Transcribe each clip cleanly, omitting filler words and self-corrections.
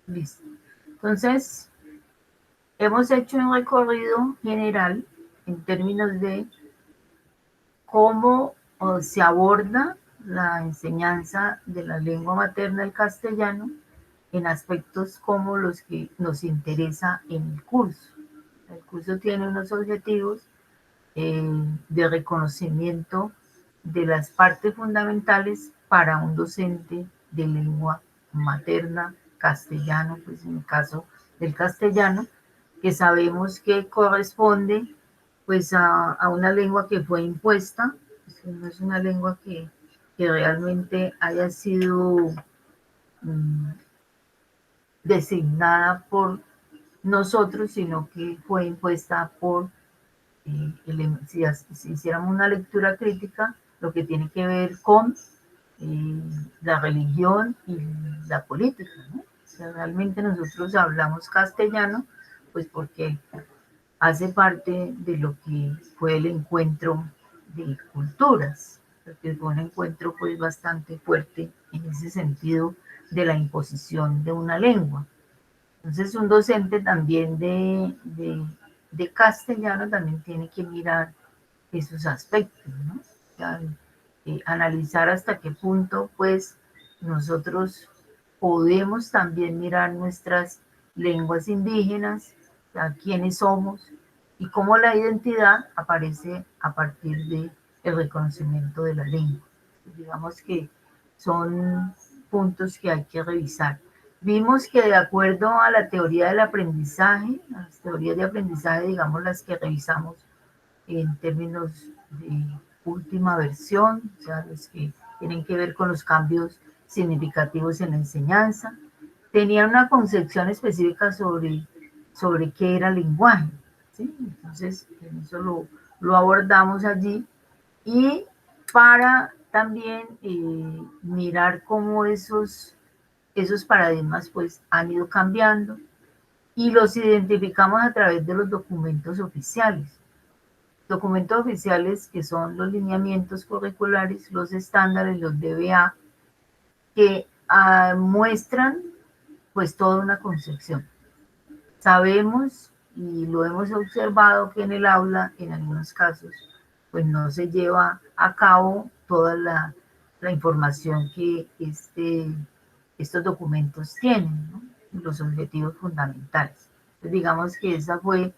Listo. Entonces, hemos hecho un recorrido general en términos de cómo se aborda la enseñanza de la lengua materna, el castellano, en aspectos como los que nos interesa en el curso. El curso tiene unos objetivos de reconocimiento de las partes fundamentales para un docente de lengua materna, castellano, pues en el caso del castellano, que sabemos que corresponde pues a una lengua que fue impuesta, pues, no es una lengua que realmente haya sido mm, designada por nosotros, sino que fue impuesta por si hiciéramos una lectura crítica, lo que tiene que ver con la religión y la política, ¿no? O sea, realmente nosotros hablamos castellano, pues porque hace parte de lo que fue el encuentro de culturas, porque fue un encuentro pues bastante fuerte en ese sentido de la imposición de una lengua. Entonces un docente también de castellano también tiene que mirar esos aspectos, ¿no? O sea, analizar hasta qué punto pues nosotros podemos también mirar nuestras lenguas indígenas, o sea, quiénes somos y cómo la identidad aparece a partir del reconocimiento de la lengua. Digamos que son puntos que hay que revisar. Vimos que de acuerdo a la teoría del aprendizaje, las teorías de aprendizaje, digamos las que revisamos en términos de última versión, o sea, los que tienen que ver con los cambios significativos en la enseñanza, tenían una concepción específica sobre qué era lenguaje, ¿sí? Entonces, eso lo abordamos allí y para también mirar cómo esos paradigmas pues han ido cambiando y los identificamos a través de los documentos oficiales. Documentos oficiales que son los lineamientos curriculares, los estándares, los DBA, que muestran pues toda una concepción. Sabemos y lo hemos observado que en el aula, en algunos casos, pues no se lleva a cabo toda la información que estos documentos tienen, ¿no? Los objetivos fundamentales. Entonces, digamos que esa fue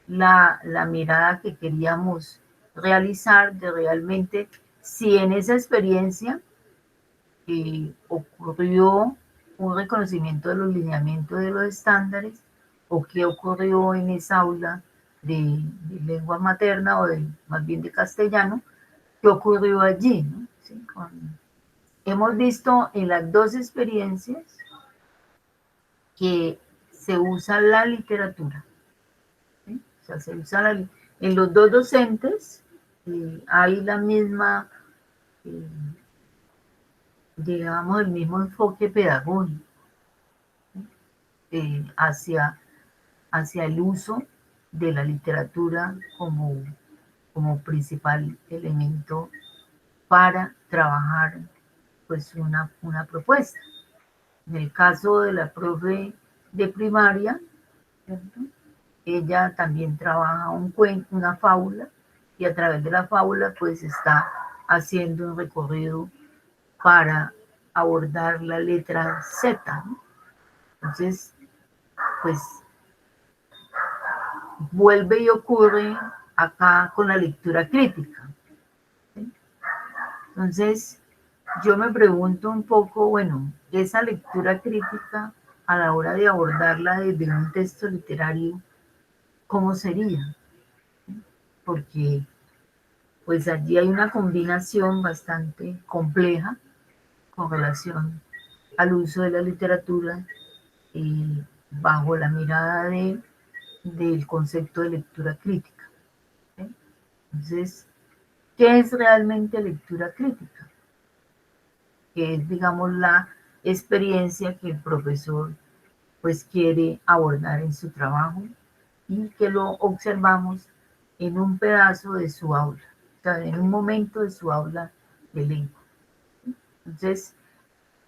la mirada que queríamos realizar de realmente si en esa experiencia ocurrió un reconocimiento de los lineamientos de los estándares o qué ocurrió en esa aula de lengua materna o más bien de castellano, qué ocurrió allí, ¿no? ¿Sí? Hemos visto en las dos experiencias que se usa la literatura, ¿sí? O sea, se usa en los dos docentes hay la misma, eh, digamos, el mismo enfoque pedagógico hacia el uso de la literatura como principal elemento para trabajar pues una propuesta. En el caso de la profe de primaria, ¿cierto? Ella también trabaja un cuento, una fábula, y a través de la fábula pues está haciendo un recorrido para abordar la letra Z, ¿no? Entonces, pues vuelve y ocurre acá con la lectura crítica, ¿sí? Entonces, yo me pregunto un poco, bueno, esa lectura crítica a la hora de abordarla desde un texto literario, ¿cómo sería? Porque pues allí hay una combinación bastante compleja con relación al uso de la literatura bajo la mirada del concepto de lectura crítica, ¿sí? Entonces, ¿qué es realmente lectura crítica? Que es, digamos, la experiencia que el profesor pues quiere abordar en su trabajo y que lo observamos en un pedazo de su aula, o sea, en un momento de su aula de lengua. Entonces,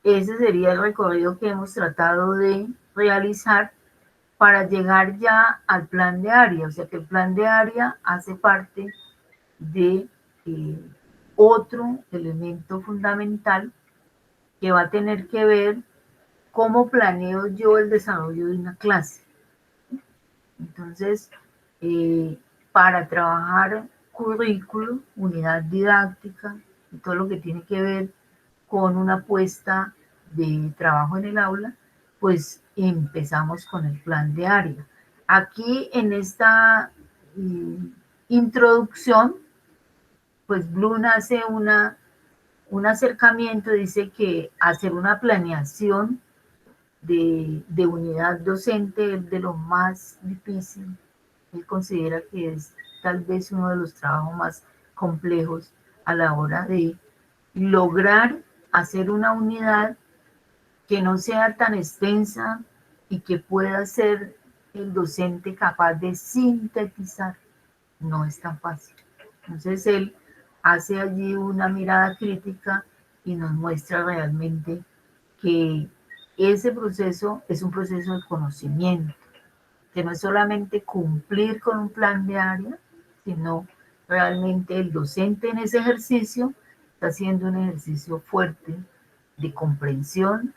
ese sería el recorrido que hemos tratado de realizar para llegar ya al plan de área. O sea que el plan de área hace parte de otro elemento fundamental que va a tener que ver cómo planeo yo el desarrollo de una clase. Entonces, para trabajar currículo, unidad didáctica y todo lo que tiene que ver con una puesta de trabajo en el aula, pues empezamos con el plan de área. Aquí en esta introducción, pues Bloom hace un acercamiento, dice que hacer una planeación de unidad docente es de lo más difícil. Él considera que es tal vez uno de los trabajos más complejos a la hora de lograr hacer una unidad que no sea tan extensa y que pueda ser el docente capaz de sintetizar. No es tan fácil. Entonces él hace allí una mirada crítica y nos muestra realmente que ese proceso es un proceso de conocimiento, que no es solamente cumplir con un plan de área, sino realmente el docente en ese ejercicio está haciendo un ejercicio fuerte de comprensión,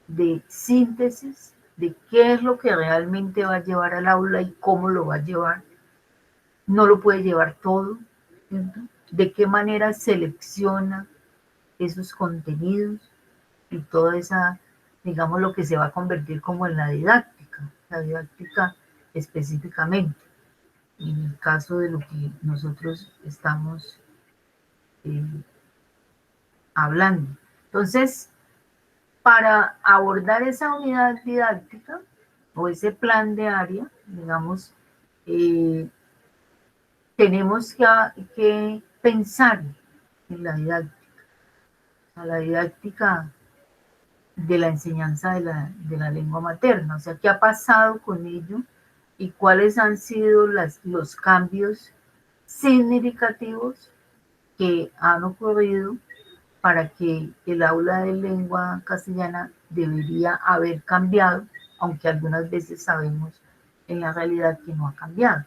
de síntesis, de qué es lo que realmente va a llevar al aula y cómo lo va a llevar. No lo puede llevar todo, ¿cierto? De qué manera selecciona esos contenidos y toda esa, digamos, lo que se va a convertir como en la didáctica específicamente, en el caso de lo que nosotros estamos eh, hablando. Entonces, para abordar esa unidad didáctica o ese plan de área, digamos, eh, tenemos que pensar en la didáctica de la enseñanza de la lengua materna, o sea, qué ha pasado con ello y cuáles han sido los cambios significativos que han ocurrido para que el aula de lengua castellana debería haber cambiado, aunque algunas veces sabemos en la realidad que no ha cambiado.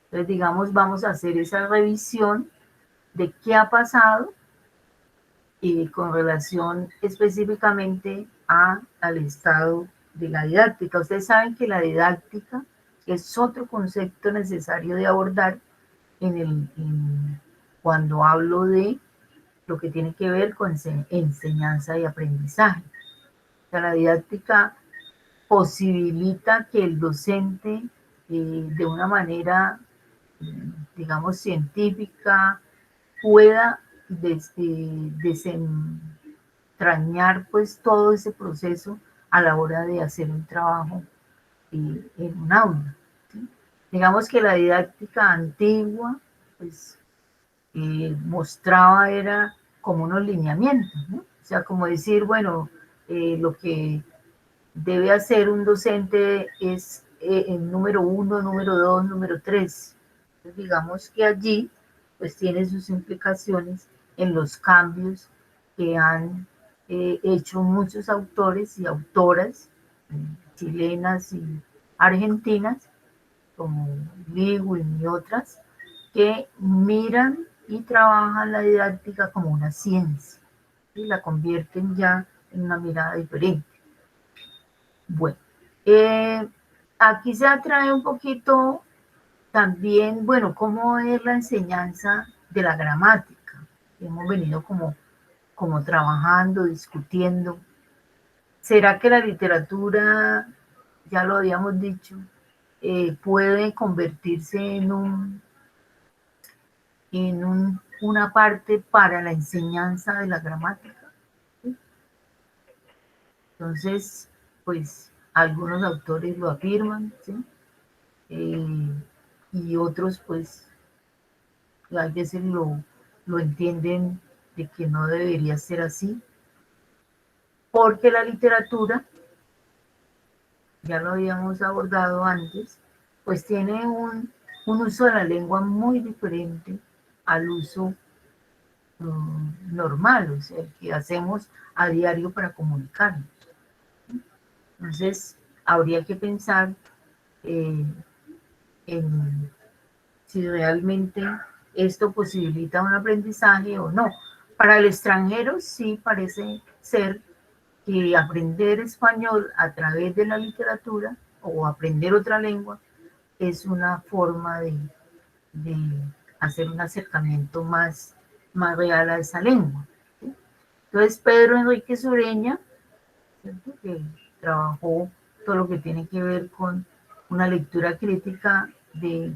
Entonces, digamos, vamos a hacer esa revisión de qué ha pasado con relación específicamente al estado de la didáctica. Ustedes saben que la didáctica es otro concepto necesario de abordar cuando hablo de lo que tiene que ver con enseñanza y aprendizaje. O sea, la didáctica posibilita que el docente de una manera, digamos, científica, pueda desentrañar pues todo ese proceso a la hora de hacer un trabajo en un aula. ¿Sí? Digamos que la didáctica antigua pues mostraba era como unos lineamientos, ¿no? O sea, como decir, bueno, lo que debe hacer un docente es el número 1, número 2, número 3. Entonces, digamos que allí pues tiene sus implicaciones en los cambios que han hecho muchos autores y autoras chilenas y argentinas, como Lewin y otras, que miran y trabajan la didáctica como una ciencia y la convierten ya en una mirada diferente. Bueno, eh, aquí se atrae un poquito también, bueno, cómo es la enseñanza de la gramática. Hemos venido como trabajando, discutiendo. ¿Será que la literatura, ya lo habíamos dicho, puede convertirse una parte para la enseñanza de la gramática? ¿Sí? Entonces, pues algunos autores lo afirman, ¿sí? Eh, y otros pues a veces lo entienden de que no debería ser así, porque la literatura, ya lo habíamos abordado antes, pues tiene un uso de la lengua muy diferente al uso normal, o sea, el que hacemos a diario para comunicarnos. Entonces, habría que pensar en si realmente esto posibilita un aprendizaje o no. Para el extranjero sí parece ser que aprender español a través de la literatura o aprender otra lengua es una forma de hacer un acercamiento más real a esa lengua. ¿Sí? Entonces, Pedro Enrique Sureña, ¿cierto?, que trabajó todo lo que tiene que ver con una lectura crítica de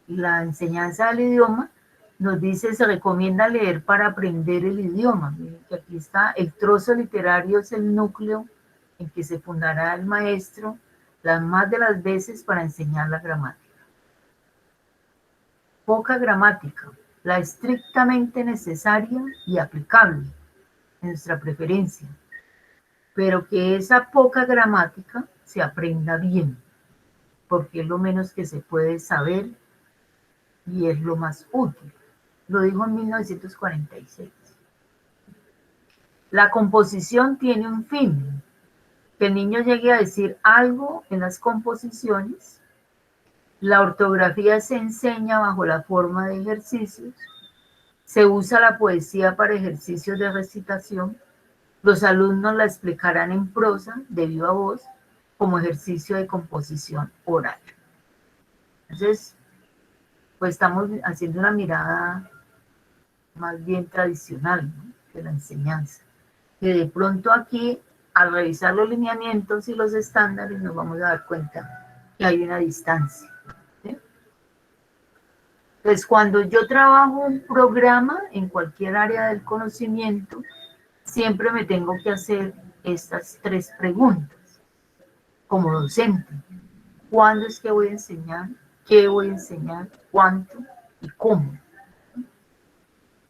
la enseñanza del idioma, nos dice, se recomienda leer para aprender el idioma. Miren que aquí está, el trozo literario es el núcleo en que se fundará el maestro las más de las veces para enseñar la gramática. Poca gramática, la estrictamente necesaria y aplicable en nuestra preferencia, pero que esa poca gramática se aprenda bien, porque es lo menos que se puede saber y es lo más útil. Lo dijo en 1946. La composición tiene un fin, que el niño llegue a decir algo en las composiciones. La ortografía se enseña bajo la forma de ejercicios. Se usa la poesía para ejercicios de recitación. Los alumnos la explicarán en prosa, de viva voz, como ejercicio de composición oral. Entonces, pues estamos haciendo una mirada más bien tradicional, ¿no?, de la enseñanza. Que de pronto aquí, al revisar los lineamientos y los estándares, nos vamos a dar cuenta que hay una distancia. ¿Sí? Entonces, cuando yo trabajo un programa en cualquier área del conocimiento, siempre me tengo que hacer estas tres preguntas como docente. ¿Cuándo es que voy a enseñar? ¿Qué voy a enseñar? ¿Cuánto? ¿Y cómo?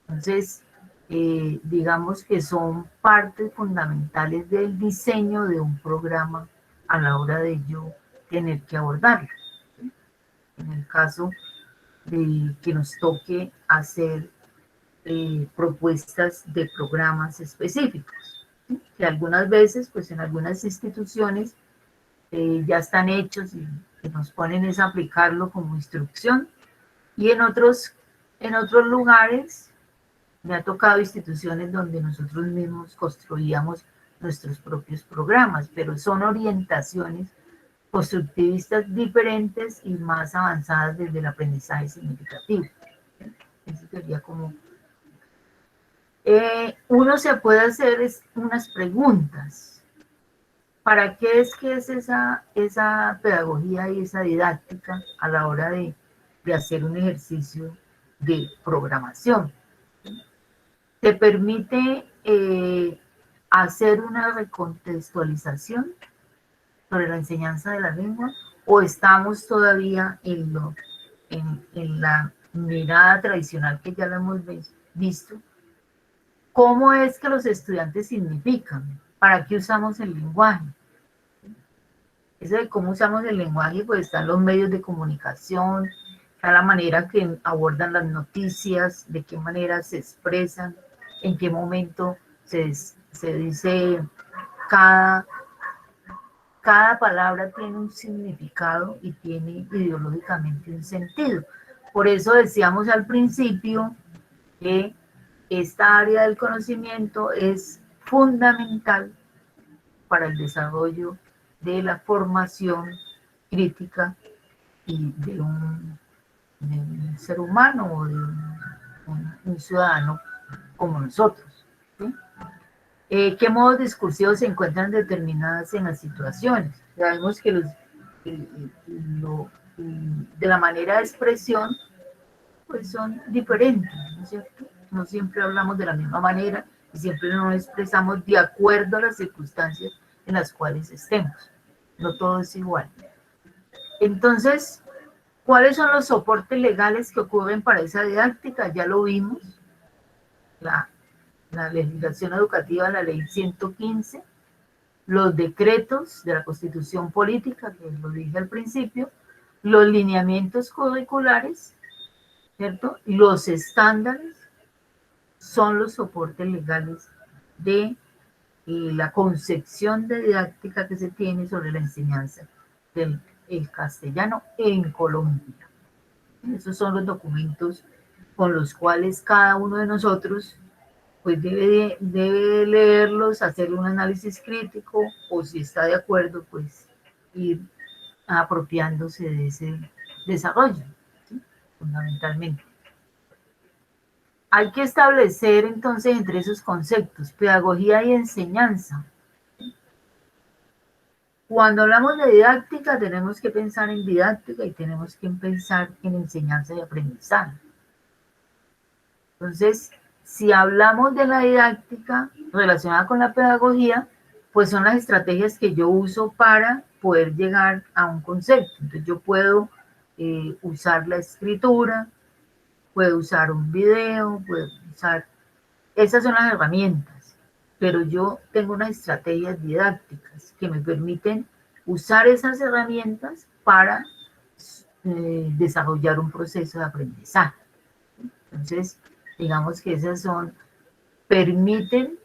Entonces, digamos que son partes fundamentales del diseño de un programa a la hora de yo tener que abordarlo. En el caso de que nos toque hacer propuestas de programas específicos, ¿sí?, que algunas veces, pues en algunas instituciones ya están hechos y que nos ponen es aplicarlo como instrucción, y en otros lugares me ha tocado instituciones donde nosotros mismos construíamos nuestros propios programas, pero son orientaciones constructivistas diferentes y más avanzadas desde el aprendizaje significativo. Eso sería como... uno se puede hacer unas preguntas. ¿Para qué es que es esa pedagogía y esa didáctica a la hora de hacer un ejercicio de programación? ¿Te permite hacer una recontextualización sobre la enseñanza de la lengua o estamos todavía en la mirada tradicional que ya lo hemos visto? ¿Cómo es que los estudiantes significan? ¿Para qué usamos el lenguaje? Eso de cómo usamos el lenguaje, pues están los medios de comunicación, está la manera que abordan las noticias, de qué manera se expresan, en qué momento se dice cada palabra tiene un significado y tiene ideológicamente un sentido. Por eso decíamos al principio que esta área del conocimiento es fundamental para el desarrollo de la formación crítica y de un ser humano o de un ciudadano como nosotros. ¿Sí? ¿Qué modos discursivos se encuentran determinadas en las situaciones? Sabemos que de la manera de expresión pues son diferentes, ¿no es cierto? No siempre hablamos de la misma manera y siempre nos expresamos de acuerdo a las circunstancias en las cuales estemos. No todo es igual. Entonces, ¿cuáles son los soportes legales que ocurren para esa didáctica? Ya lo vimos, la legislación educativa, la ley 115, los decretos de la Constitución Política, que lo dije al principio, los lineamientos curriculares, ¿cierto? Los estándares son los soportes legales de la concepción de didáctica que se tiene sobre la enseñanza del el castellano en Colombia. Esos son los documentos con los cuales cada uno de nosotros pues debe leerlos, hacer un análisis crítico o si está de acuerdo, pues ir apropiándose de ese desarrollo, ¿sí? Fundamentalmente. Hay que establecer entonces entre esos conceptos, pedagogía y enseñanza. Cuando hablamos de didáctica, tenemos que pensar en didáctica y tenemos que pensar en enseñanza y aprendizaje. Entonces, si hablamos de la didáctica relacionada con la pedagogía, pues son las estrategias que yo uso para poder llegar a un concepto. Entonces, yo puedo usar la escritura, puedo usar un video, puedo usar... Esas son las herramientas, pero yo tengo unas estrategias didácticas que me permiten usar esas herramientas para desarrollar un proceso de aprendizaje. Entonces, digamos que esas son, permiten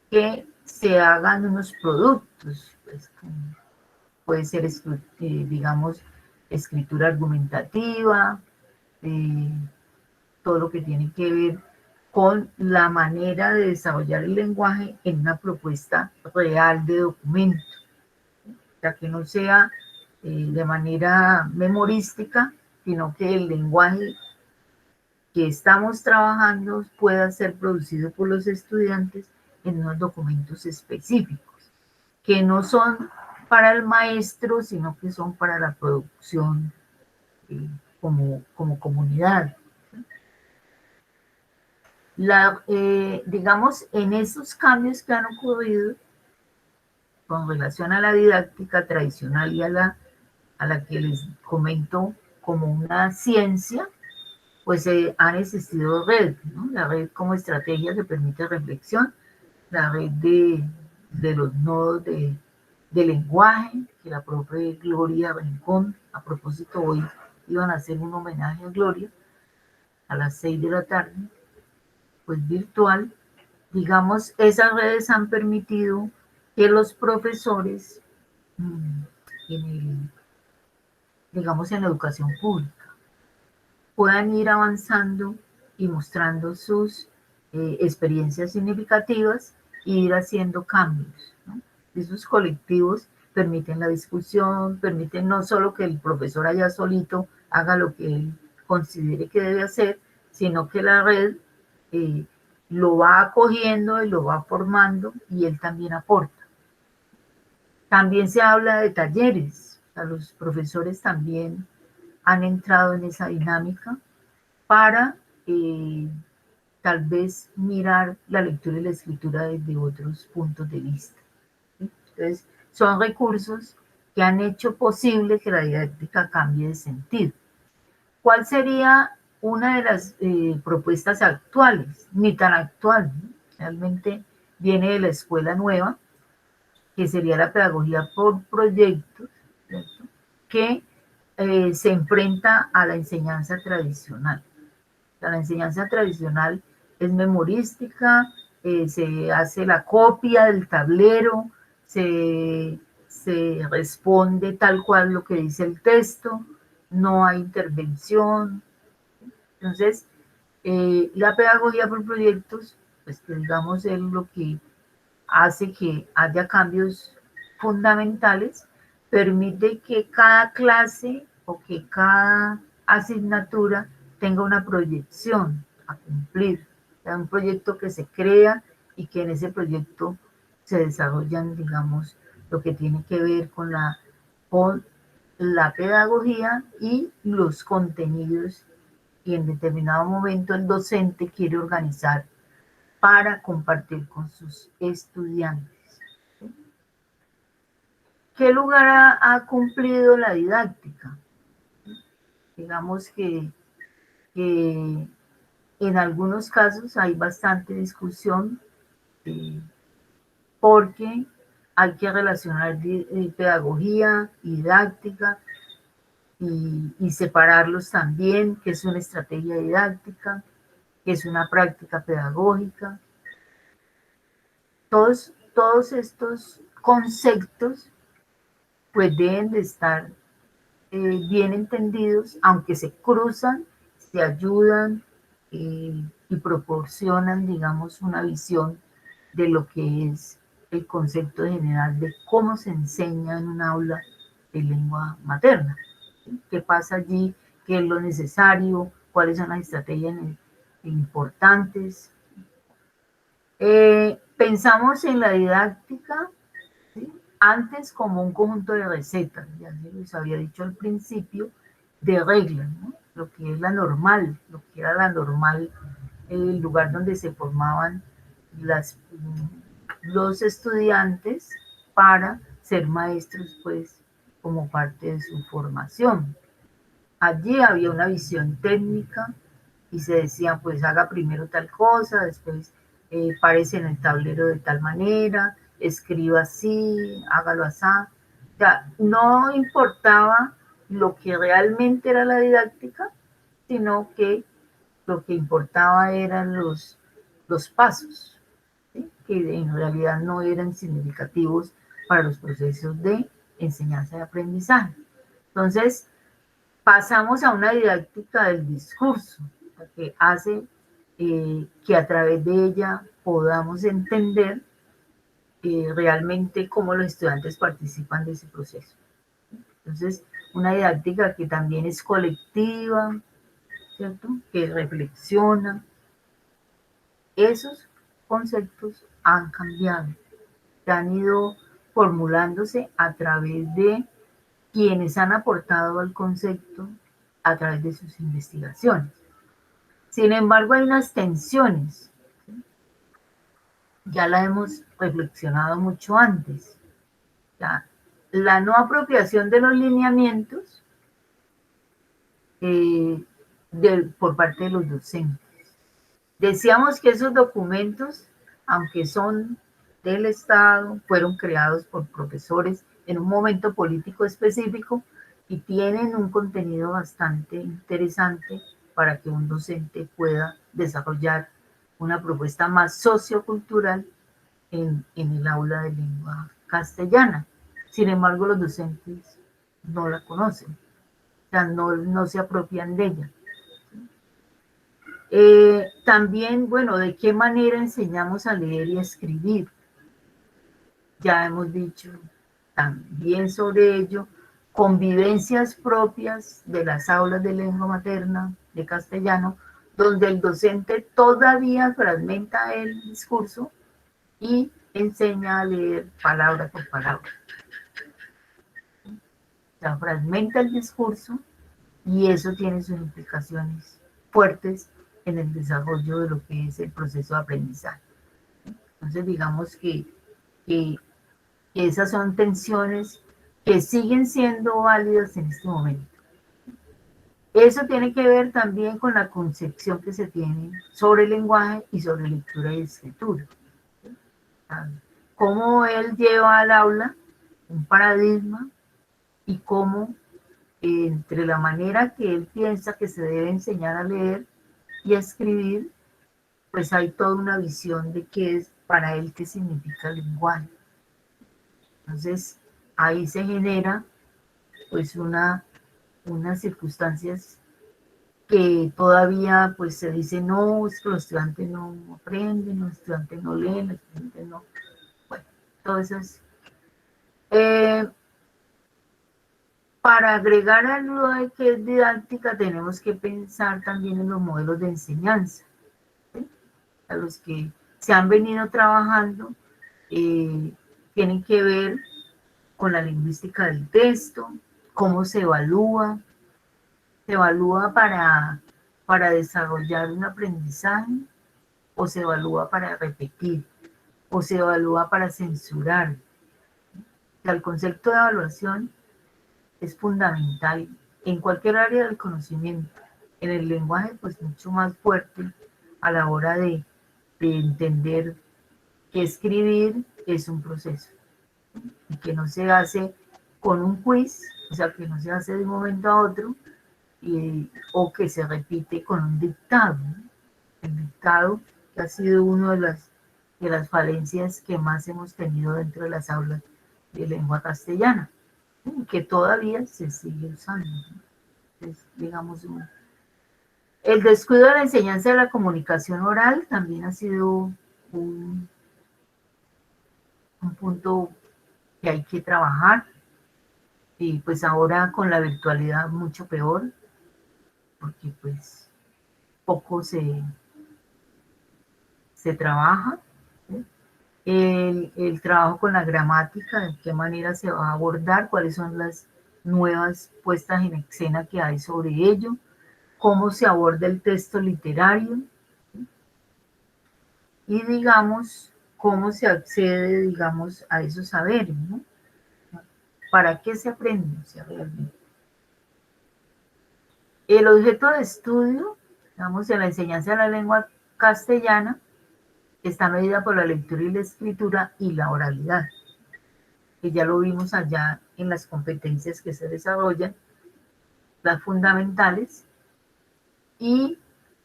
que se hagan unos productos, pues, puede ser, digamos, escritura argumentativa, eh, todo lo que tiene que ver con la manera de desarrollar el lenguaje en una propuesta real de documento, ya que no sea de manera memorística, sino que el lenguaje que estamos trabajando pueda ser producido por los estudiantes en unos documentos específicos, que no son para el maestro, sino que son para la producción como comunidad. Digamos, en esos cambios que han ocurrido con relación a la didáctica tradicional y a la que les comento como una ciencia, pues han existido redes, ¿no? La red como estrategia que permite reflexión, la red de los nodos de lenguaje, que la propia Gloria Rincón, a propósito hoy iban a hacer un homenaje a Gloria a las 6 de la tarde, pues virtual. Digamos, esas redes han permitido que los profesores, en digamos, en la educación pública, puedan ir avanzando y mostrando sus experiencias significativas e ir haciendo cambios, ¿no? Esos colectivos permiten la discusión, permiten no solo que el profesor allá solito haga lo que él considere que debe hacer, sino que la red eh, lo va acogiendo y lo va formando y él también aporta. También se habla de talleres, o sea, los profesores también han entrado en esa dinámica para tal vez mirar la lectura y la escritura desde otros puntos de vista, ¿sí? Entonces, son recursos que han hecho posible que la didáctica cambie de sentido. ¿Cuál sería una de las propuestas actuales? Ni tan actual, ¿no? Realmente viene de la escuela nueva, que sería la pedagogía por proyectos, ¿cierto? Que se enfrenta a la enseñanza tradicional. La enseñanza tradicional es memorística, se hace la copia del tablero, se responde tal cual lo que dice el texto, no hay intervención. Entonces, la pedagogía por proyectos, pues que digamos es lo que hace que haya cambios fundamentales, permite que cada clase o que cada asignatura tenga una proyección a cumplir, un proyecto que se crea y que en ese proyecto se desarrollan, digamos, lo que tiene que ver con la pedagogía y los contenidos, y en determinado momento el docente quiere organizar para compartir con sus estudiantes. ¿Qué lugar ha cumplido la didáctica? Digamos que en algunos casos hay bastante discusión porque hay que relacionar pedagogía y didáctica y separarlos también, que es una estrategia didáctica. que es una práctica pedagógica. Todos estos conceptos pues deben de estar bien entendidos, aunque se cruzan, se ayudan y proporcionan, digamos, una visión de lo que es el concepto general de cómo se enseña en un aula de lengua materna. ¿Sí? ¿Qué pasa allí? ¿Qué es lo necesario? ¿Cuáles son las estrategias importantes? Pensamos en la didáctica, ¿sí? Antes como un conjunto de recetas, ya se les había dicho al principio, de reglas, ¿no? Lo que es la normal, lo que era la normal, el lugar donde se formaban los estudiantes para ser maestros, pues, como parte de su formación. Allí había una visión técnica y se decía, pues haga primero tal cosa, después párese en el tablero de tal manera, escriba así, hágalo así. O sea, no importaba lo que realmente era la didáctica, sino que lo que importaba eran los pasos, ¿sí? Que en realidad no eran significativos para los procesos de enseñanza y aprendizaje. Entonces, pasamos a una didáctica del discurso, que hace que a través de ella podamos entender realmente cómo los estudiantes participan de ese proceso. Entonces, una didáctica que también es colectiva, ¿cierto? Que reflexiona. Esos conceptos han cambiado, que han ido formulándose a través de quienes han aportado al concepto a través de sus investigaciones. Sin embargo, hay unas tensiones, ¿sí? Ya la hemos reflexionado mucho antes. La no apropiación de los lineamientos por parte de los docentes. Decíamos que esos documentos, aunque son del Estado, fueron creados por profesores en un momento político específico y tienen un contenido bastante interesante para que un docente pueda desarrollar una propuesta más sociocultural en el aula de lengua castellana. Sin embargo, los docentes no la conocen, o sea, no se apropian de ella. También, bueno, ¿de qué manera enseñamos a leer y a escribir? Ya hemos dicho también sobre ello, convivencias propias de las aulas de lengua materna de castellano, donde el docente todavía fragmenta el discurso y enseña a leer palabra por palabra. O sea, fragmenta el discurso y eso tiene sus implicaciones fuertes en el desarrollo de lo que es el proceso de aprendizaje. Entonces, digamos que esas son tensiones que siguen siendo válidas en este momento. Eso tiene que ver también con la concepción que se tiene sobre el lenguaje y sobre lectura y escritura. Cómo él lleva al aula un paradigma y cómo entre la manera que él piensa que se debe enseñar a leer y a escribir, pues hay toda una visión de qué es para él qué significa el lenguaje. Entonces, ahí se genera pues unas circunstancias que todavía pues se dice, no, es que los estudiantes no aprenden, los estudiantes no leen, los estudiantes no... Bueno, todo eso es... Para agregar a lo de que es didáctica, tenemos que pensar también en los modelos de enseñanza, ¿sí? A los que se han venido trabajando, tienen que ver con la lingüística del texto, cómo se evalúa para desarrollar un aprendizaje, o se evalúa para repetir, o se evalúa para censurar. O sea, el concepto de evaluación es fundamental en cualquier área del conocimiento. En el lenguaje, pues mucho más fuerte a la hora de entender que escribir es un proceso y que no se hace con un quiz, o sea, que no se hace de un momento a otro o que se repite con un dictado, ¿no? el dictado, que ha sido una de las falencias que más hemos tenido dentro de las aulas de lengua castellana, que todavía se sigue usando, ¿no? Es, digamos, el descuido de la enseñanza de la comunicación oral también ha sido un, un punto que hay que trabajar, y pues ahora con la virtualidad mucho peor, porque pues poco se trabaja, ¿sí? El trabajo con la gramática, de qué manera se va a abordar, cuáles son las nuevas puestas en escena que hay sobre ello, cómo se aborda el texto literario, ¿sí? Y digamos, cómo se accede, digamos, a esos saberes, ¿no? ¿Para qué se aprende? O sea, realmente. El objeto de estudio, digamos, en la enseñanza de la lengua castellana, está medida por la lectura y la escritura y la oralidad, que ya lo vimos allá en las competencias que se desarrollan, las fundamentales, y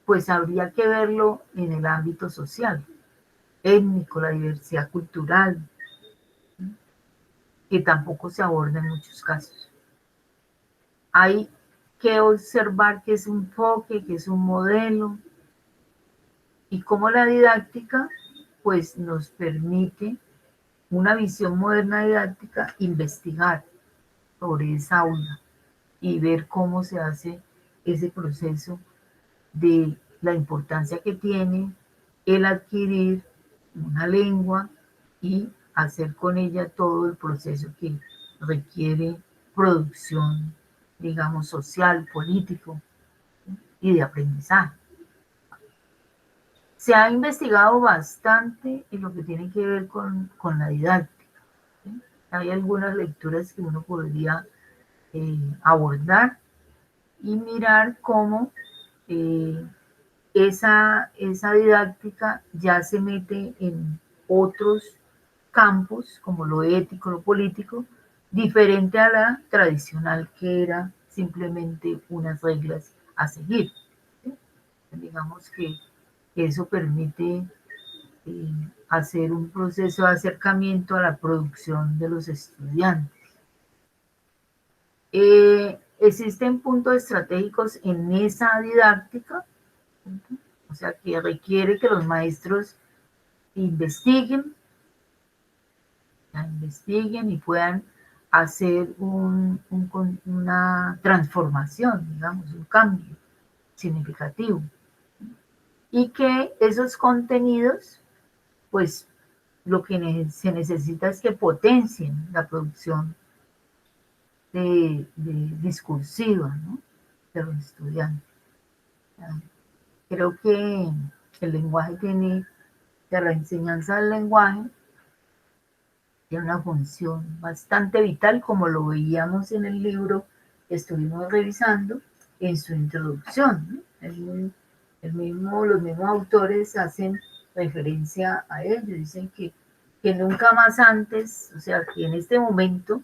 pues habría que verlo en el ámbito social, étnico, la diversidad cultural, que tampoco se aborda en muchos casos. Hay que observar qué es un enfoque, qué es un modelo, y cómo la didáctica pues nos permite una visión moderna didáctica, investigar sobre esa aula y ver cómo se hace ese proceso de la importancia que tiene el adquirir una lengua y hacer con ella todo el proceso que requiere producción, digamos, social, político y de aprendizaje. Se ha investigado bastante en lo que tiene que ver con la didáctica, ¿sí? Hay algunas lecturas que uno podría abordar y mirar cómo eh, esa didáctica ya se mete en otros campos, como lo ético, lo político, diferente a la tradicional, que era simplemente unas reglas a seguir, ¿sí? Digamos que eso permite hacer un proceso de acercamiento a la producción de los estudiantes. Existen puntos estratégicos en esa didáctica, o sea, que requiere que los maestros investiguen, investiguen y puedan hacer una transformación, digamos, un cambio significativo. Y que esos contenidos, pues lo que se necesita es que potencien la producción de discursiva, ¿no?, de los estudiantes. Creo que el lenguaje tiene, que la enseñanza del lenguaje tiene una función bastante vital, como lo veíamos en el libro que estuvimos revisando en su introducción, ¿no? Los mismos autores hacen referencia a ello, dicen que nunca más antes, o sea, que en este momento,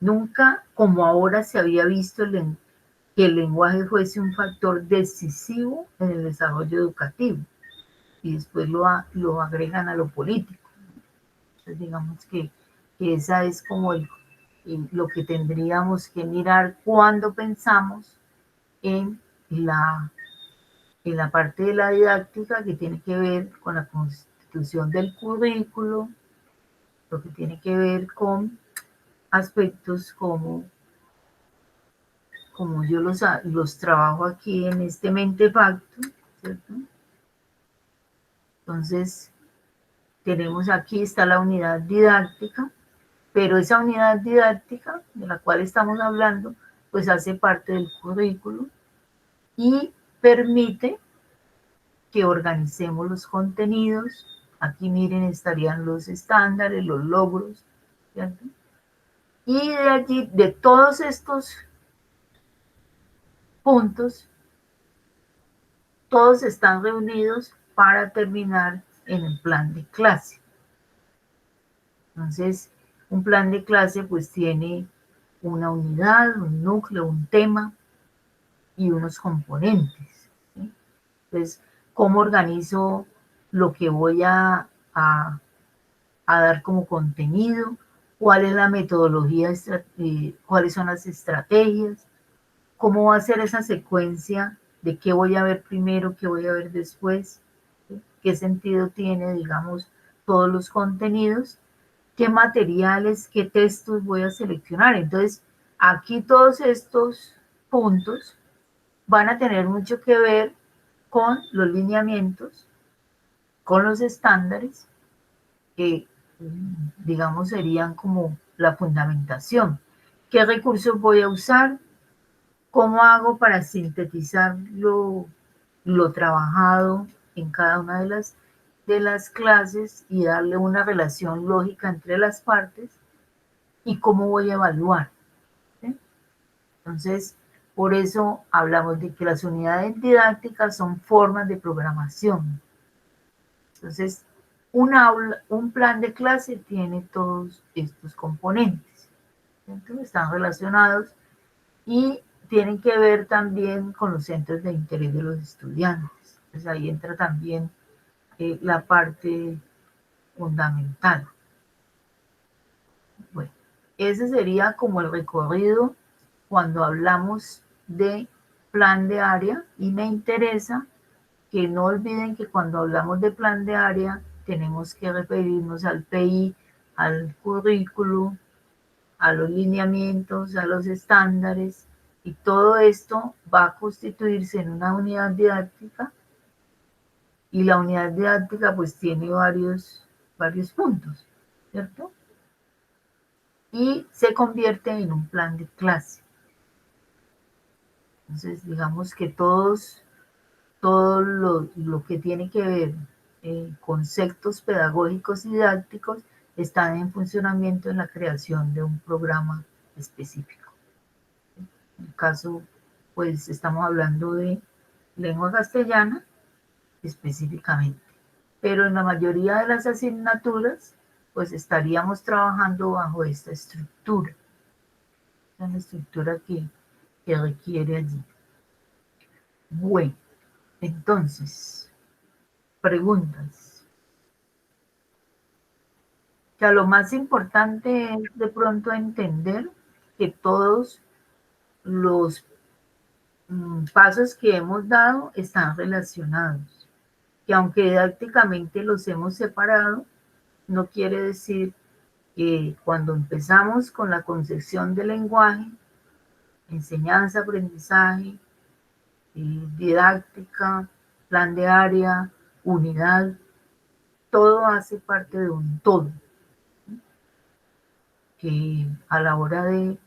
nunca como ahora se había visto que el lenguaje fuese un factor decisivo en el desarrollo educativo, y después lo agregan a lo político. Entonces, digamos que esa es como lo que tendríamos que mirar cuando pensamos en la, en la parte de la didáctica, que tiene que ver con la constitución del currículo, lo que tiene que ver con aspectos como yo los trabajo aquí en este Mentefacto, ¿cierto? Entonces, tenemos aquí, está la unidad didáctica, pero esa unidad didáctica de la cual estamos hablando, pues hace parte del currículo y permite que organicemos los contenidos. Aquí miren, estarían los estándares, los logros, ¿cierto? Y de allí, de todos estos puntos, todos están reunidos para terminar en el plan de clase. Entonces, un plan de clase pues tiene una unidad, un núcleo, un tema y unos componentes, ¿sí? Entonces, ¿cómo organizo lo que voy a dar como contenido? ¿Cuál es la metodología? ¿Cuáles son las estrategias? ¿Cómo va a ser esa secuencia de qué voy a ver primero, qué voy a ver después? ¿Sí? ¿Qué sentido tiene, digamos, todos los contenidos? ¿Qué materiales, qué textos voy a seleccionar? Entonces, aquí todos estos puntos van a tener mucho que ver con los lineamientos, con los estándares, que digamos serían como la fundamentación. ¿Qué recursos voy a usar? ¿Cómo hago para sintetizar lo trabajado en cada una de las clases y darle una relación lógica entre las partes? ¿Y cómo voy a evaluar? ¿Sí? Entonces, por eso hablamos de que las unidades didácticas son formas de programación. Entonces, un plan de clase tiene todos estos componentes. Entonces, están relacionados y tienen que ver también con los centros de interés de los estudiantes. Pues ahí entra también la parte fundamental. Bueno, ese sería como el recorrido cuando hablamos de plan de área, y me interesa que no olviden que cuando hablamos de plan de área tenemos que referirnos al PI, al currículo, a los lineamientos, a los estándares, y todo esto va a constituirse en una unidad didáctica, y la unidad didáctica pues tiene varios puntos, ¿cierto? Y se convierte en un plan de clase. Entonces, digamos que todo lo que tiene que ver conceptos pedagógicos y didácticos están en funcionamiento en la creación de un programa específico. En el caso, pues estamos hablando de lengua castellana específicamente, pero en la mayoría de las asignaturas, pues estaríamos trabajando bajo esta estructura, la estructura que requiere allí. Bueno, entonces, preguntas. O sea, lo más importante es de pronto entender que todos los pasos que hemos dado están relacionados, que aunque didácticamente los hemos separado, no quiere decir que cuando empezamos con la concepción del lenguaje, enseñanza, aprendizaje, didáctica, plan de área, unidad, todo hace parte de un todo, que a la hora de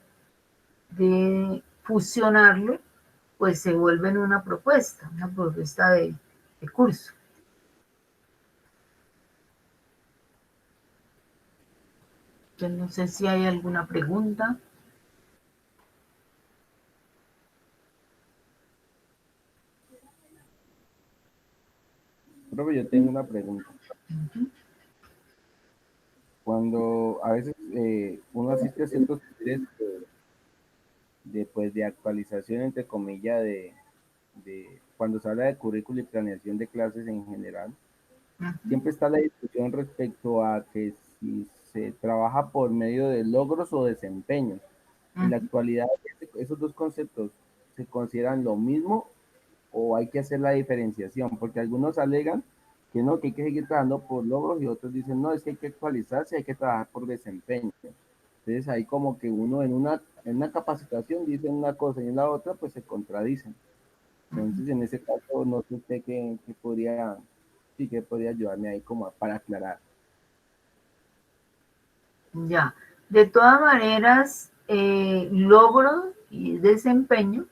fusionarlo, pues se vuelve en una propuesta de curso. Entonces, no sé si hay alguna pregunta. Profe, yo tengo una pregunta. Cuando a veces uno asiste a ciertos talleres pues, de actualización, entre comillas, cuando se habla de currículo y planeación de clases en general, siempre está la discusión respecto a que si se trabaja por medio de logros o desempeños. En la actualidad, esos dos conceptos se consideran lo mismo o hay que hacer la diferenciación, porque algunos alegan que no, que hay que seguir trabajando por logros y otros dicen, no, es que hay que actualizarse, hay que trabajar por desempeño. Entonces ahí como que uno en una capacitación dice una cosa y en la otra pues se contradicen. Entonces en ese caso no sé usted qué podría, sí que podría ayudarme ahí como para aclarar. Ya, de todas maneras, logro y desempeño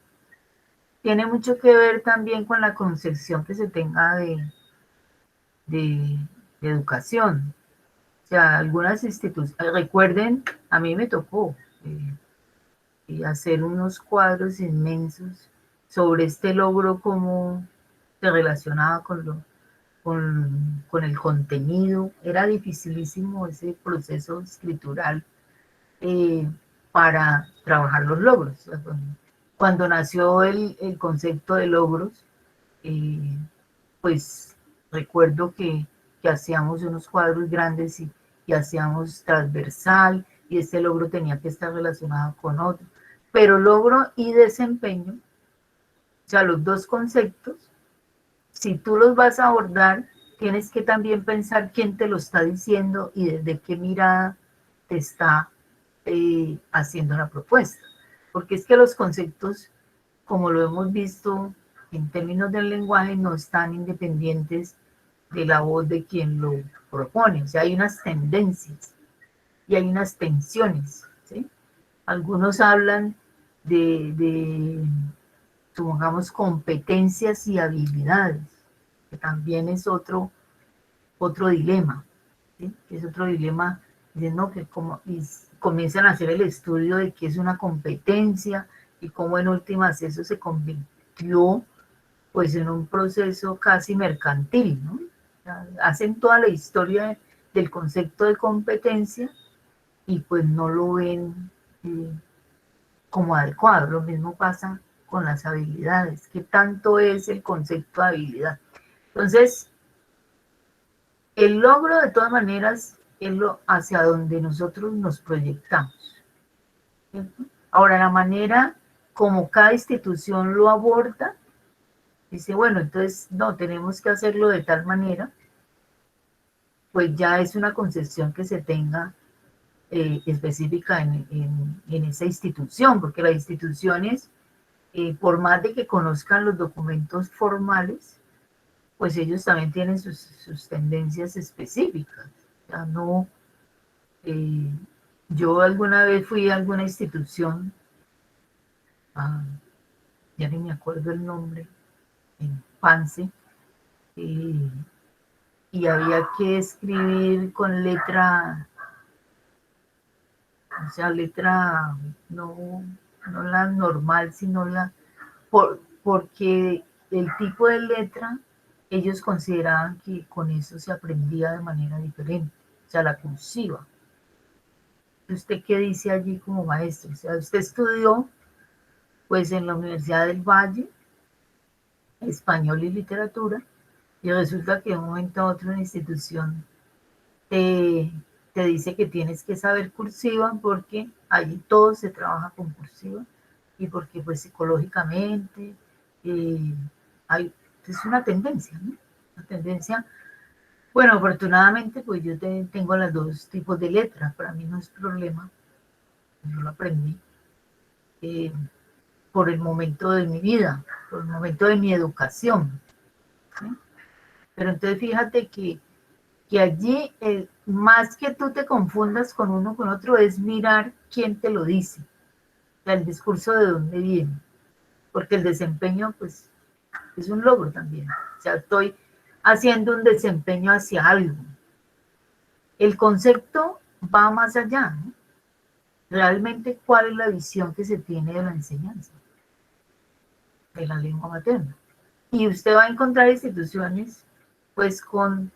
tiene mucho que ver también con la concepción que se tenga de educación. O sea, algunas instituciones, recuerden, a mí me tocó hacer unos cuadros inmensos sobre este logro, cómo se relacionaba con el contenido. Era dificilísimo ese proceso escritural eh, para trabajar los logros. Cuando nació el concepto de logros, pues recuerdo que hacíamos unos cuadros grandes y hacíamos transversal, y este logro tenía que estar relacionado con otro. Pero logro y desempeño, o sea, los dos conceptos, si tú los vas a abordar, tienes que también pensar quién te lo está diciendo y desde qué mirada te está haciendo la propuesta. Porque es que los conceptos, como lo hemos visto en términos del lenguaje, no están independientes de la voz de quien lo propone. O sea, hay unas tendencias y hay unas tensiones, ¿sí? Algunos hablan de supongamos, competencias y habilidades, que también es otro dilema, ¿sí? Es otro dilema, dicen, no, que como, y comienzan a hacer el estudio de qué es una competencia y cómo en últimas eso se convirtió pues en un proceso casi mercantil, ¿no? O sea, hacen toda la historia del concepto de competencia y pues no lo ven como adecuado. Lo mismo pasa con las habilidades. ¿Qué tanto es el concepto de habilidad? Entonces, el logro de todas maneras es lo hacia donde nosotros nos proyectamos, ¿cierto? Ahora, la manera como cada institución lo aborda, dice, bueno, entonces no, tenemos que hacerlo de tal manera, pues ya es una concepción que se tenga específica en esa institución, porque las instituciones, por más de que conozcan los documentos formales, pues ellos también tienen sus tendencias específicas. O sea, no, eh, yo alguna vez fui a alguna institución, ah, ya ni me acuerdo el nombre, en Pance, eh, y había que escribir con letra, o sea, letra no, no la normal, sino porque el tipo de letra, ellos consideraban que con eso se aprendía de manera diferente, o sea, la cursiva. ¿Usted qué dice allí como maestro? O sea, usted estudió pues en la Universidad del Valle, español y literatura, y resulta que de un momento a otro una institución te, te dice que tienes que saber cursiva porque allí todo se trabaja con cursiva y porque pues psicológicamente eh, hay, es una tendencia, ¿no? Una tendencia. Bueno, afortunadamente pues yo tengo los dos tipos de letras, para mí no es problema, yo lo aprendí eh, por el momento de mi vida, por el momento de mi educación, ¿sí? Pero entonces fíjate que allí, más que tú te confundas con uno con otro, es mirar quién te lo dice, o sea, el discurso de dónde viene, porque el desempeño, pues, es un logro también. O sea, estoy haciendo un desempeño hacia algo. El concepto va más allá, ¿no? Realmente, ¿cuál es la visión que se tiene de la enseñanza de la lengua materna? Y usted va a encontrar instituciones, pues, con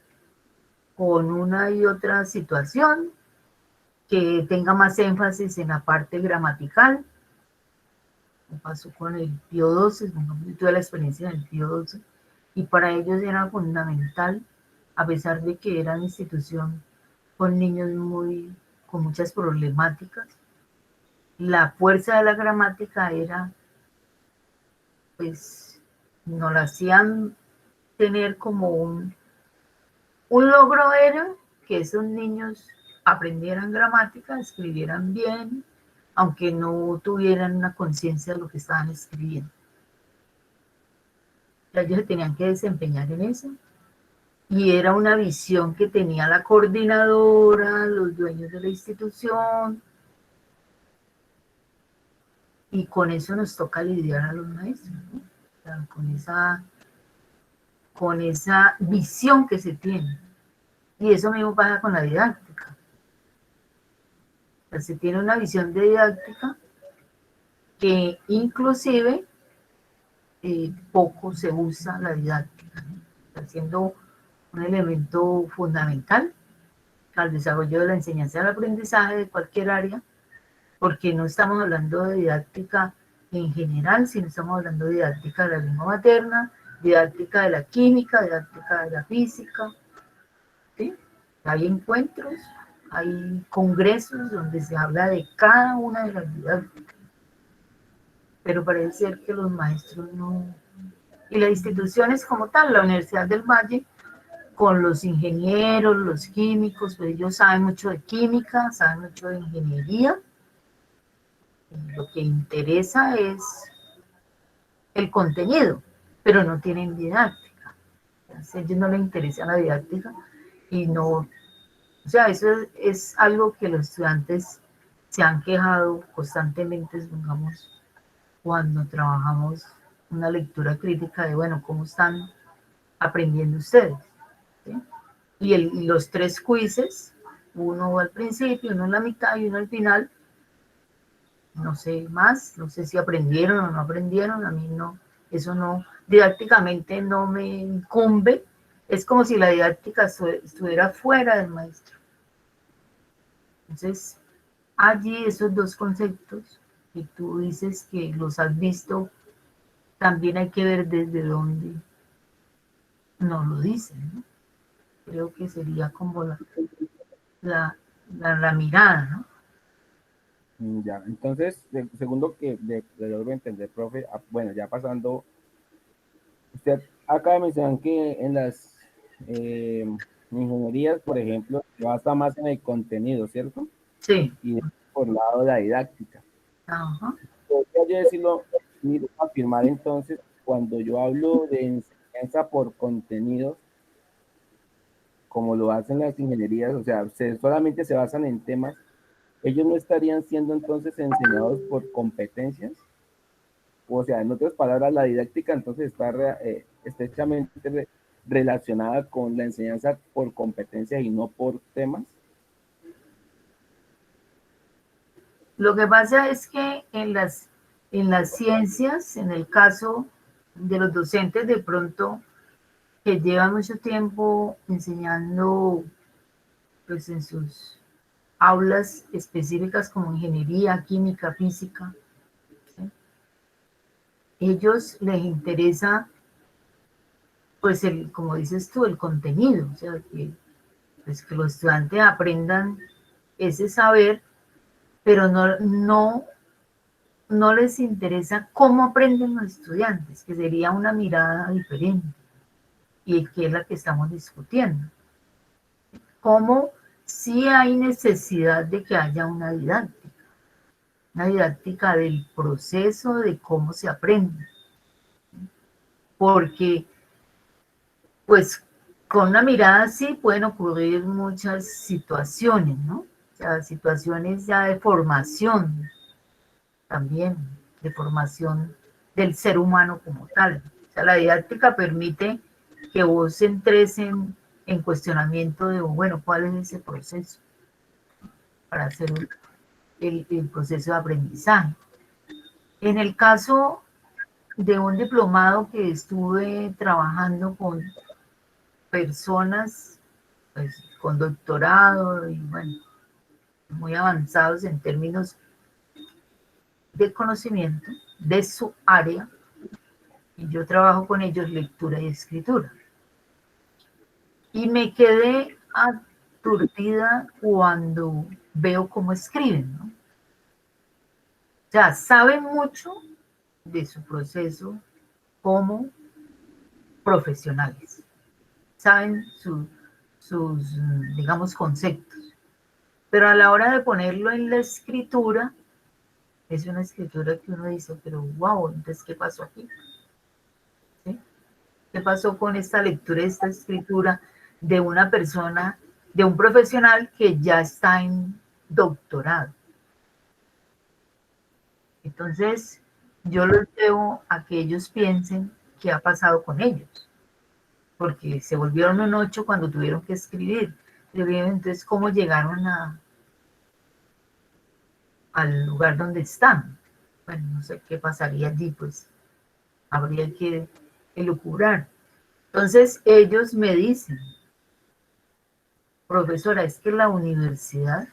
una y otra situación, que tenga más énfasis en la parte gramatical. Me pasó con el Pío XII, yo tuve la experiencia del Pío XII, y para ellos era fundamental, a pesar de que era una institución con niños con muchas problemáticas, la fuerza de la gramática era, pues, nos la hacían tener como un logro era que esos niños aprendieran gramática, escribieran bien, aunque no tuvieran una conciencia de lo que estaban escribiendo. Ellos se tenían que desempeñar en eso. Y era una visión que tenía la coordinadora, los dueños de la institución, y con eso nos toca lidiar a los maestros, ¿no? O sea, con esa visión que se tiene. Y eso mismo pasa con la didáctica. O sea, se tiene una visión de didáctica que inclusive poco se usa la didáctica, ¿no? Está siendo un elemento fundamental al desarrollo de la enseñanza y el aprendizaje de cualquier área, porque no estamos hablando de didáctica en general, sino estamos hablando de didáctica de la lengua materna, didáctica de la química, didáctica de la física, ¿sí? Hay encuentros, hay congresos donde se habla de cada una de las didácticas, pero parece ser que los maestros no. Y las instituciones como tal, la Universidad del Valle, con los ingenieros, los químicos, pues ellos saben mucho de química, saben mucho de ingeniería, y lo que interesa es el contenido, pero no tienen didáctica. A ellos no les interesa la didáctica y no, o sea, eso es algo que los estudiantes se han quejado constantemente, digamos, cuando trabajamos una lectura crítica de, bueno, ¿cómo están aprendiendo ustedes? ¿Sí? Y los 3 quizzes, uno al principio, uno en la mitad y uno al final, no sé más, no sé si aprendieron o no aprendieron, a mí no, eso no, didácticamente no me incumbe, es como si la didáctica estuviera fuera del maestro. Entonces, allí esos 2 conceptos que tú dices que los has visto, también hay que ver desde dónde nos lo dicen, ¿no? Creo que sería como la mirada, ¿no? Ya, entonces, segundo que logro entender, profe, bueno, ya pasando, usted acaba de mencionar que en las eh, ingenierías, por ejemplo, se basa más en el contenido, ¿cierto? Sí. Y por lado de la didáctica. Ajá. Podría yo decirlo, afirmar entonces, cuando yo hablo de enseñanza por contenidos, como lo hacen las ingenierías, o sea, solamente se basan en temas, ellos no estarían siendo entonces enseñados por competencias. O sea, en otras palabras, la didáctica entonces está estrechamente relacionada con la enseñanza por competencias y no por temas. Lo que pasa es que en las ciencias, en el caso de los docentes de pronto que llevan mucho tiempo enseñando pues en sus aulas específicas como ingeniería, química, física, ¿sí? Ellos les interesa pues como dices tú, el contenido, o sea, pues, que los estudiantes aprendan ese saber, pero no les interesa cómo aprenden los estudiantes, que sería una mirada diferente y que es la que estamos discutiendo. Cómo sí hay necesidad de que haya una didáctica del proceso de cómo se aprende, porque pues con una mirada así pueden ocurrir muchas situaciones, ¿no? O sea, situaciones ya de formación también, de formación del ser humano como tal. O sea, la didáctica permite que vos entres en cuestionamiento de, bueno, ¿cuál es ese proceso para hacer el proceso de aprendizaje? En el caso de un diplomado que estuve trabajando con personas pues, con doctorado y bueno, muy avanzados en términos de conocimiento de su área, y yo trabajo con ellos lectura y escritura. Y me quedé aturdida cuando veo cómo escriben, ¿no? O sea, saben mucho de su proceso como profesionales, saben sus, digamos, conceptos, pero a la hora de ponerlo en la escritura, es una escritura que uno dice, pero wow, entonces, ¿qué pasó aquí? ¿Sí? ¿Qué pasó con esta lectura, esta escritura de una persona, de un profesional que ya está en doctorado? Entonces, yo los llevo a que ellos piensen qué ha pasado con ellos, porque se volvieron un 8 cuando tuvieron que escribir. Entonces, ¿cómo llegaron al lugar donde están? Bueno, no sé qué pasaría allí, pues habría que elucubrar. Entonces, ellos me dicen, profesora, es que la universidad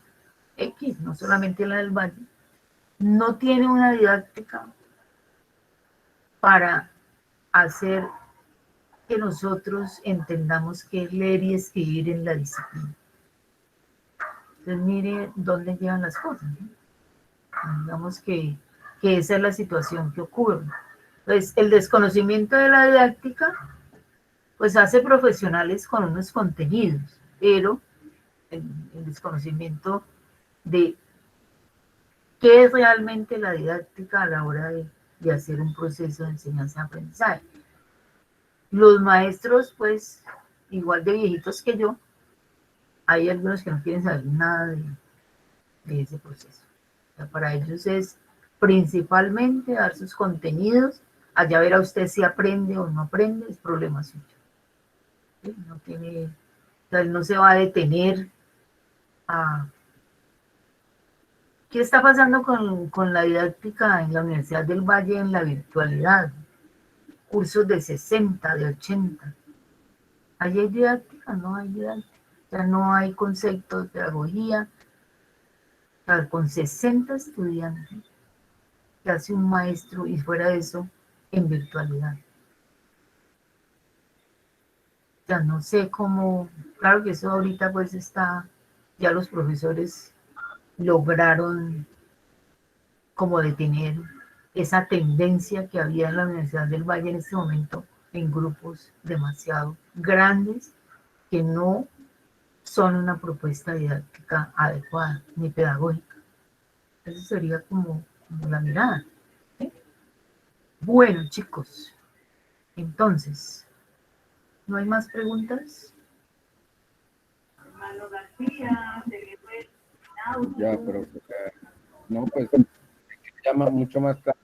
X, no solamente la del Valle, no tiene una didáctica para hacer que nosotros entendamos qué es leer y escribir en la disciplina. Entonces mire dónde llevan las cosas, ¿no? Digamos que esa es la situación que ocurre. Pues el desconocimiento de la didáctica pues hace profesionales con unos contenidos, pero el desconocimiento de qué es realmente la didáctica a la hora de hacer un proceso de enseñanza-aprendizaje. Los maestros, pues, igual de viejitos que yo, hay algunos que no quieren saber nada de ese proceso. O sea, para ellos es principalmente dar sus contenidos, allá verá usted si aprende o no aprende, es problema suyo. ¿Sí? No tiene, o sea, él no se va a detener a... ¿Qué está pasando con la didáctica en la Universidad del Valle en la virtualidad? Cursos de 60, de 80. ¿Ahí hay didáctica? No hay didáctica. O sea, no hay concepto de pedagogía. O sea, con 60 estudiantes que hace un maestro y fuera de eso, en virtualidad. O sea, no sé cómo, claro que eso ahorita pues está, ya los profesores lograron como detener esa tendencia que había en la Universidad del Valle en este momento en grupos demasiado grandes que no son una propuesta didáctica adecuada ni pedagógica. Eso sería como la mirada. ¿Sí? Bueno, chicos, entonces, ¿no hay más preguntas? Hermano García, Ya, pero no, pues llama mucho más claro